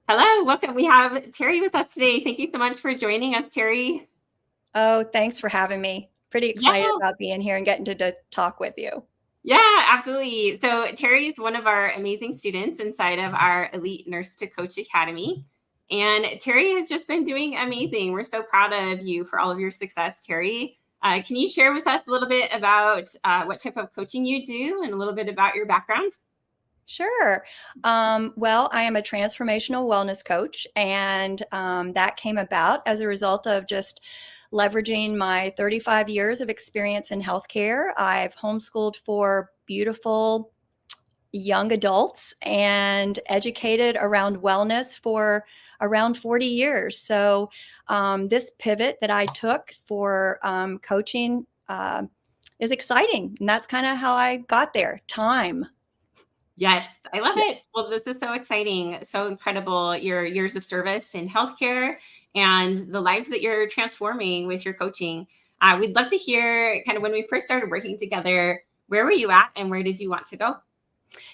Hello, welcome. We have Terry with us today. Thank you so much for joining us, Terry. Oh, thanks for having me. Pretty Yeah, excited about being here and getting to talk with you. yeah, absolutely. So Terry is one of our amazing students inside of our Elite Nurse to Coach Academy. And Terry has just been doing amazing. We're so proud of you for all of your success, Terry. Can you share with us a little bit about what type of coaching you do and a little bit about your background? Sure. Well, I am a transformational wellness coach, and that came about as a result of just leveraging my 35 years of experience in healthcare. I've homeschooled for beautiful young adults and educated around wellness for around 40 years. So, this pivot that I took for coaching is exciting. And that's kind of how I got there. Time. Yes, I love Yeah. it. Well, this is so exciting, so incredible. Your years of service in healthcare and the lives that you're transforming with your coaching. We'd love to hear kind of when we first started working together, where were you at and where did you want to go?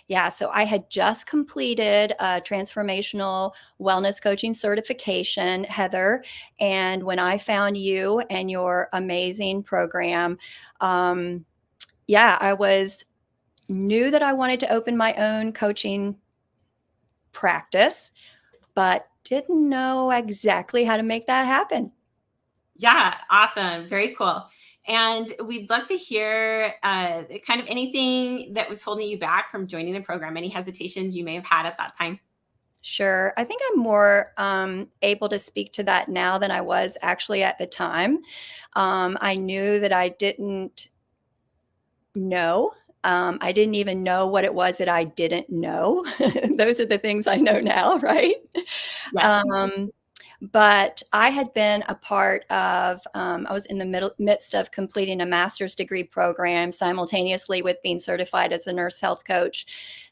Yeah, so I had just completed a transformational wellness coaching certification, Heather. And when I found you and your amazing program, um, yeah, I was knew that I wanted to open my own coaching practice, but didn't know exactly how to make that happen. Yeah, awesome. Very cool. And we'd love to hear kind of anything that was holding you back from joining the program, any hesitations you may have had at that time. Sure. I think I'm more able to speak to that now than I was actually at the time. I knew that I didn't know. I didn't even know what it was that I didn't know. Those are the things I know now, right? Yes. Um, but I had been a part of, I was in the midst of completing a master's degree program simultaneously with being certified as a nurse health coach,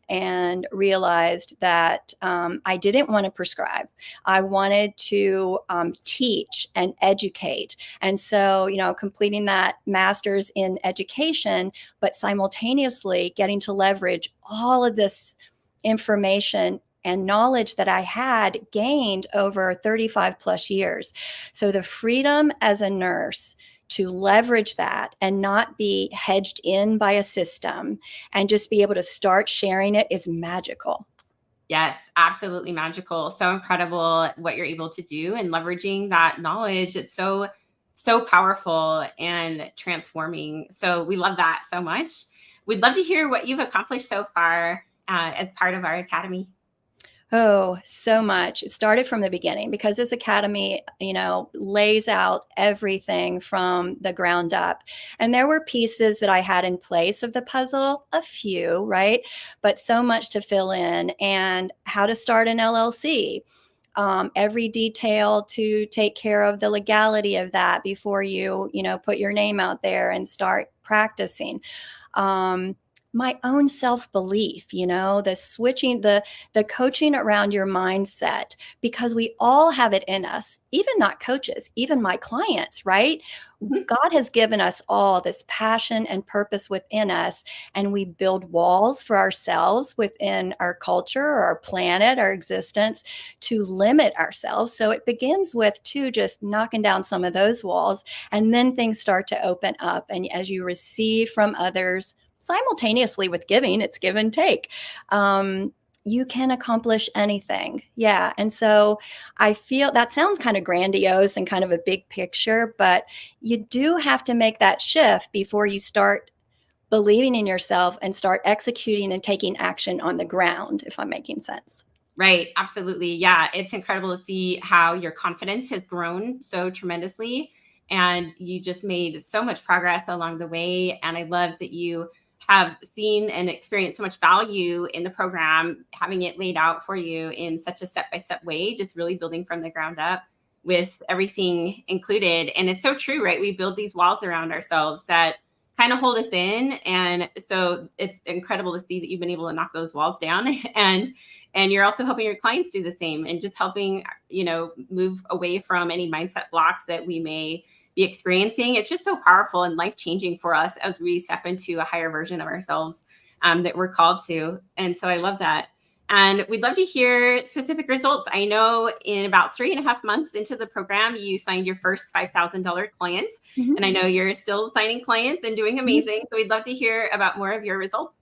and realized that I didn't want to prescribe. I wanted to teach and educate. And so, completing that master's in education, but simultaneously getting to leverage all of this information and knowledge that I had gained over 35 plus years. So the freedom as a nurse to leverage that and not be hedged in by a system and just be able to start sharing it is magical. Yes, absolutely magical. So incredible what you're able to do and leveraging that knowledge. It's so powerful and transforming. So we love that so much. We'd love to hear what you've accomplished so far as part of our academy. Oh, so much. It started from the beginning because this academy, lays out everything from the ground up. And there were pieces that I had in place of the puzzle, a few, right? But so much to fill in, and how to start an LLC. Every detail to take care of the legality of that before you put your name out there and start practicing. Um, my own self-belief, the switching, the coaching around your mindset, because we all have it in us, even not coaches, even my clients, right? Mhm. God has given us all this passion and purpose within us, and we build walls for ourselves within our culture, our planet, our existence, to limit ourselves. So it begins with too just knocking down some of those walls, and then things start to open up. And as you receive from others, simultaneously with giving, it's give and take. You can accomplish anything. Yeah. And so I feel that sounds kind of grandiose and kind of a big picture, but you do have to make that shift before you start believing in yourself and start executing and taking action on the ground, if I'm making sense. Right. Absolutely. Yeah. It's incredible to see how your confidence has grown so tremendously. And you just made so much progress along the way. And I love that you have seen and experienced so much value in the program, having it laid out for you in such a step by step way, just really building from the ground up with everything included. And it's so true, right? We build these walls around ourselves that kind of hold us in. And so it's incredible to see that you've been able to knock those walls down and you're also helping your clients do the same and just helping move away from any mindset blocks that we may be experiencing. It's just so powerful and life changing for us as we step into a higher version of ourselves that we're called to. And so I love that. And we'd love to hear specific results. I know in about 3.5 months into the program, you signed your first $5,000 client. Mhm. And I know you're still signing clients and doing amazing. So we'd love to hear about more of your results.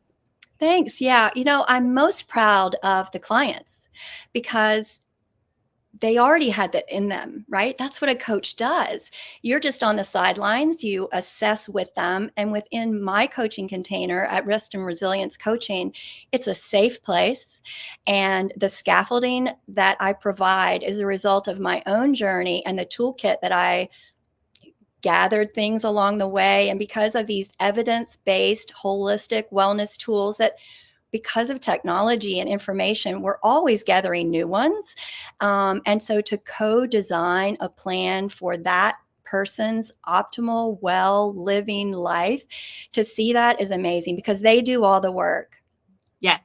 Thanks. Yeah. I'm most proud of the clients because they already had that in them, right? That's what a coach does. You're just on the sidelines, you assess with them. And within my coaching container at Rest and Resilience Coaching, it's a safe place. And the scaffolding that I provide is a result of my own journey and the toolkit that I gathered things along the way. And because of these evidence-based holistic wellness tools that because of technology and information, we're always gathering new ones. And so to co-design a plan for that person's optimal, well living life, to see that is amazing because they do all the work. Yeah.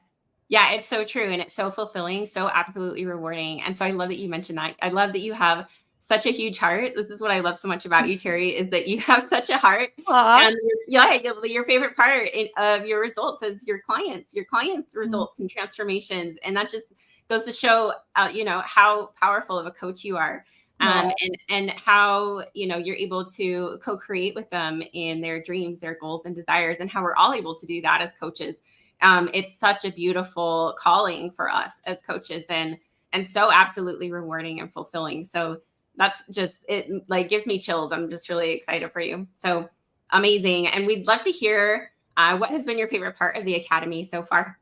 Yeah, it's so true. And it's so fulfilling, so absolutely rewarding. And so I love that you mentioned that. I love that you have such a huge heart. This is what I love so much about you, Terry, is that you have such a heart. Aw. And your favorite part of your results is your clients' results and transformations. And that just goes to show, how powerful of a coach you are. Aw. And how, you're able to co-create with them in their dreams, their goals and desires, and how we're all able to do that as coaches. It's such a beautiful calling for us as coaches and so absolutely rewarding and fulfilling. So that's just, it like gives me chills. I'm just really excited for you. So amazing. And we'd love to hear what has been your favorite part of the Academy so far?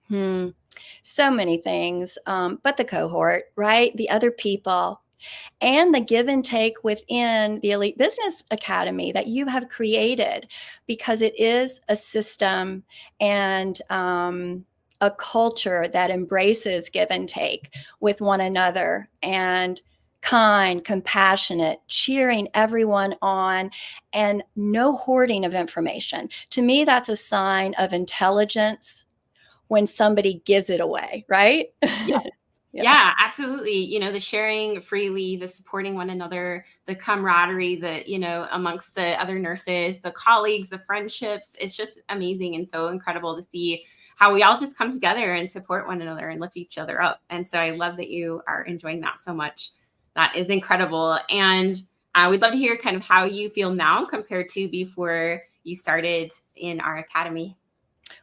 So many things, but the cohort, right? The other people and the give and take within the Elite Business Academy that you have created, because it is a system and a culture that embraces give and take with one another and kind, compassionate, cheering everyone on, and no hoarding of information. To me, that's a sign of intelligence when somebody gives it away, right? Yeah. Yeah. Yeah, absolutely. The sharing freely, the supporting one another, the camaraderie that, amongst the other nurses, the colleagues, the friendships. It's just amazing and so incredible to see how we all just come together and support one another and lift each other up. And so I love that you are enjoying that so much. That is incredible. And we'd love to hear kind of how you feel now compared to before you started in our academy.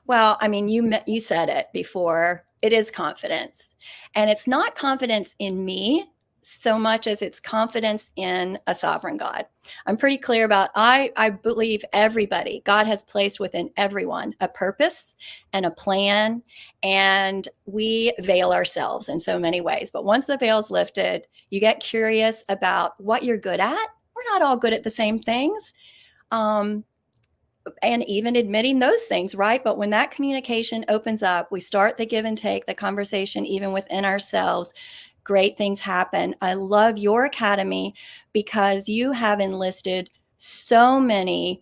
Well, I mean, you said it before. It is confidence. And it's not confidence in me so much as it's confidence in a sovereign God. I'm pretty clear about I believe everybody, God has placed within everyone a purpose and a plan, and we veil ourselves in so many ways. But once the veil's lifted, you get curious about what you're good at. We're not all good at the same things. And even admitting those things, right? But when that communication opens up, we start the give and take, the conversation, even within ourselves, great things happen. I love your academy because you have enlisted so many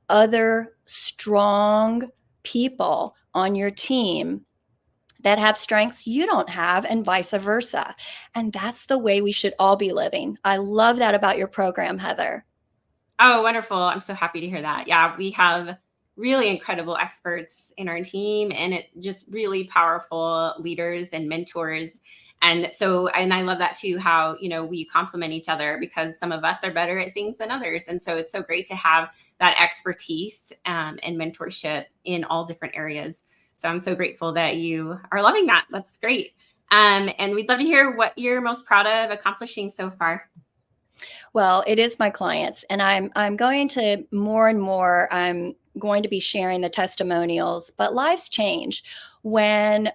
other strong people on your team that have strengths you don't have, and vice versa. And that's the way we should all be living. I love that about your program, Heather. Oh, wonderful. I'm so happy to hear that. Yeah, we have really incredible experts in our team and it just really powerful leaders and mentors. And I love that too, how, we complement each other because some of us are better at things than others. And so it's so great to have that expertise and mentorship in all different areas. So I'm so grateful that you are loving that. That's great. And we'd love to hear what you're most proud of accomplishing so far. Well, it is my clients, and I'm going to more and more. I'm going to be sharing the testimonials, but lives change when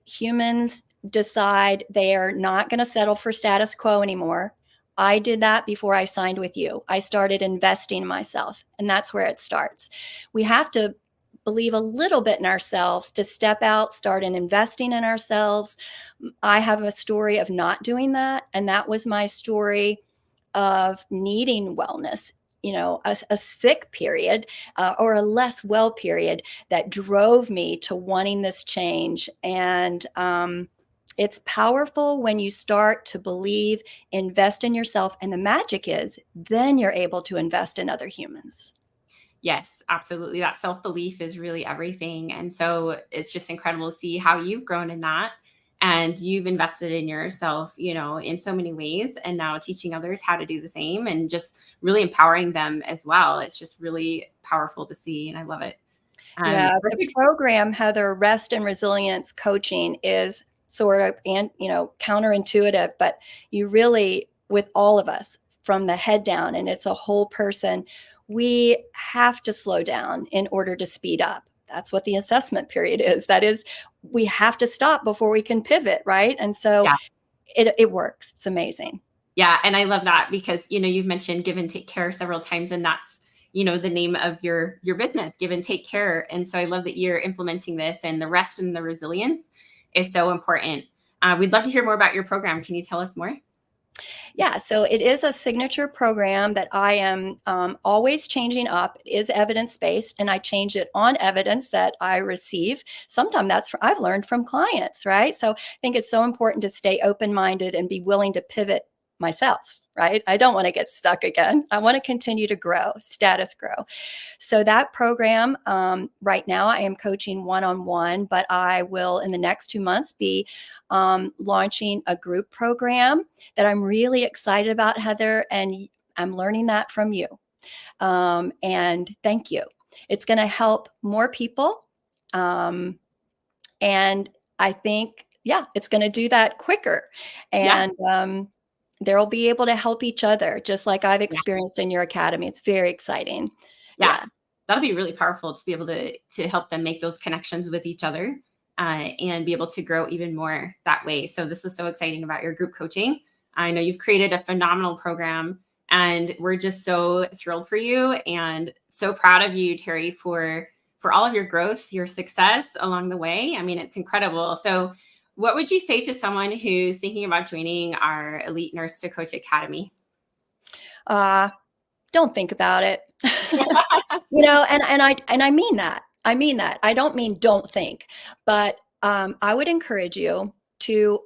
humans decide they are not going to settle for status quo anymore. I did that before I signed with you. I started investing in myself, and that's where it starts. We have to believe a little bit in ourselves to step out, start in investing in ourselves. I have a story of not doing that, and that was my story of needing wellness, a sick period or a less well period that drove me to wanting this change. And it's powerful when you start to believe, invest in yourself. And the magic is then you're able to invest in other humans. Yes, absolutely. That self-belief is really everything. And so it's just incredible to see how you've grown in that. And you've invested in yourself, in so many ways, and now teaching others how to do the same and just really empowering them as well. It's just really powerful to see. And I love it. Yeah, the Perfect. program, Heather, Rest and Resilience Coaching is sort of, and counterintuitive, but you really, with all of us from the head down, and it's a whole person, we have to slow down in order to speed up. That's what the assessment period is. That is, we have to stop before we can pivot, right? And so Yeah. it works. It's amazing. Yeah, and I love that because you've mentioned give and take care several times, and that's the name of your business, give and take care. And so I love that you're implementing this, and the rest and the resilience is so important. We'd love to hear more about your program. Can you tell us more? Yeah, so it is a signature program that I am always changing up. It is evidence-based, and I change it on evidence that I receive. Sometimes I've learned from clients, right? So I think it's so important to stay open-minded and be willing to pivot myself, right? I don't want to get stuck again. I want to continue to grow, status grow. So that program, right now, I am coaching one-on-one, but I will, in the next 2 months, be launching a group program that I'm really excited about, Heather, and I'm learning that from you. And thank you. It's going to help more people. And I think, yeah, it's going to do that quicker. Yeah. And they'll be able to help each other, just like I've Yeah. experienced in your academy. It's very exciting. Yeah. Yeah. That'll be really powerful to be able to help them make those connections with each other, and be able to grow even more that way. So this is so exciting about your group coaching. I know you've created a phenomenal program, and we're just so thrilled for you and so proud of you, Terry, for all of your growth, your success along the way. I mean, it's incredible. So what would you say to someone who's thinking about joining our Elite Nurse to Coach Academy? Don't think about it. And I mean that. I mean that. I don't mean don't think, but I would encourage you to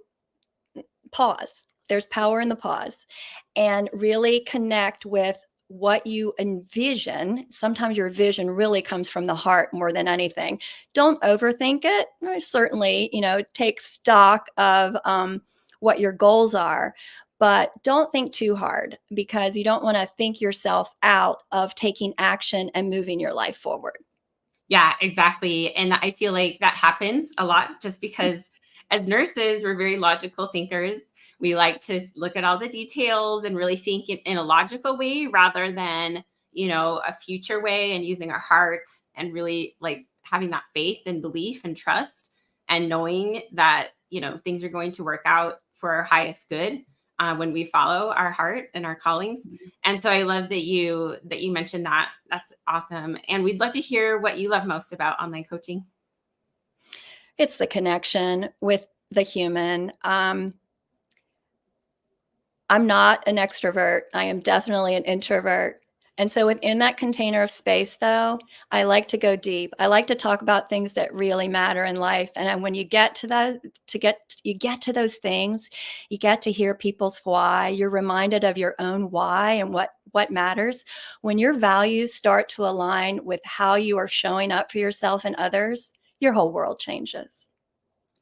pause. There's power in the pause, and really connect with what you envision. Sometimes your vision really comes from the heart more than anything. Don't overthink it. Certainly, take stock of what your goals are, but don't think too hard, because you don't want to think yourself out of taking action and moving your life forward. Yeah, exactly. And I feel like that happens a lot just because as nurses, we're very logical thinkers. We like to look at all the details and really think in a logical way rather than, a future way, and using our heart and really like having that faith and belief and trust and knowing that, things are going to work out for our highest good, when we follow our heart and our callings. And so I love that you mentioned that. That's awesome. And we'd love to hear what you love most about online coaching. It's the connection with the human. I'm not an extrovert. I am definitely an introvert. And so within that container of space, though, I like to go deep. I like to talk about things that really matter in life. And then when you get to that, you get to those things, you get to hear people's why. You're reminded of your own why and what matters. When your values start to align with how you are showing up for yourself and others, your whole world changes.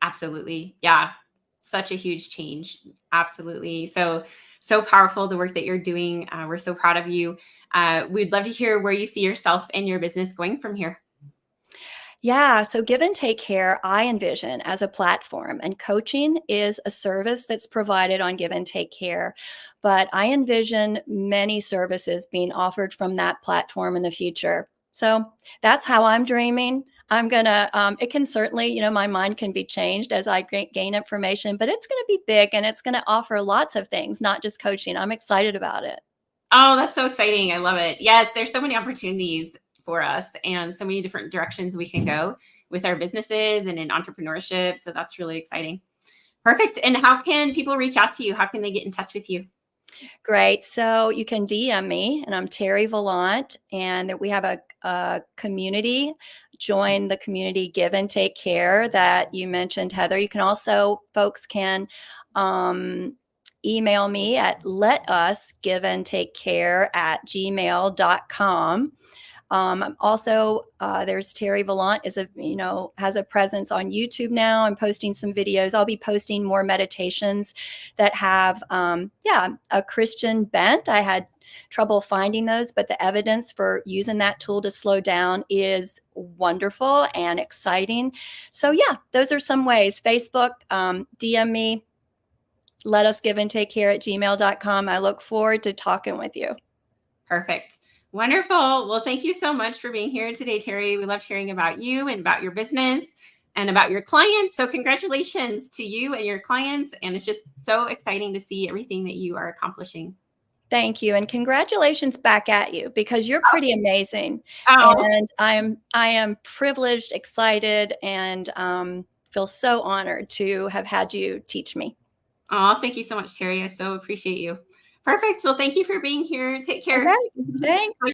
Absolutely. Yeah. Such a huge change. Absolutely. So powerful the work that you're doing. We're so proud of you. We'd love to hear where you see yourself and your business going from here. Yeah, so Give and Take Care, I envision as a platform, and coaching is a service that's provided on Give and Take Care. But I envision many services being offered from that platform in the future. So that's how I'm dreaming. I'm gonna, it can certainly, my mind can be changed as I gain information, but it's gonna be big, and it's gonna offer lots of things, not just coaching. I'm excited about it. Oh, that's so exciting. I love it. Yes, there's so many opportunities for us and so many different directions we can go with our businesses and in entrepreneurship. So that's really exciting. Perfect. And how can people reach out to you? How can they get in touch with you? Great. So you can DM me, and I'm Terry Vallant, and that we have a community. Join the community Give and Take Care that you mentioned, Heather. You can also, folks can email me at letusgiveandtakecare@gmail.com. Also, there's Terry Vallant has a presence on YouTube now. I'm posting some videos. I'll be posting more meditations that have, a Christian bent. I had trouble finding those, but the evidence for using that tool to slow down is wonderful and exciting. So yeah, those are some ways. Facebook, DM me, let us give and take care at gmail.com. I look forward to talking with you. Perfect. Wonderful. Well, thank you so much for being here today, Terry. We loved hearing about you and about your business and about your clients. So congratulations to you and your clients. And it's just so exciting to see everything that you are accomplishing. Thank you. And congratulations back at you, because you're pretty amazing. Oh, And I am privileged, excited, and feel so honored to have had you teach me. oh, thank you so much, Terry. I so appreciate you. Perfect. Well, thank you for being here. Take care. Okay. Thanks.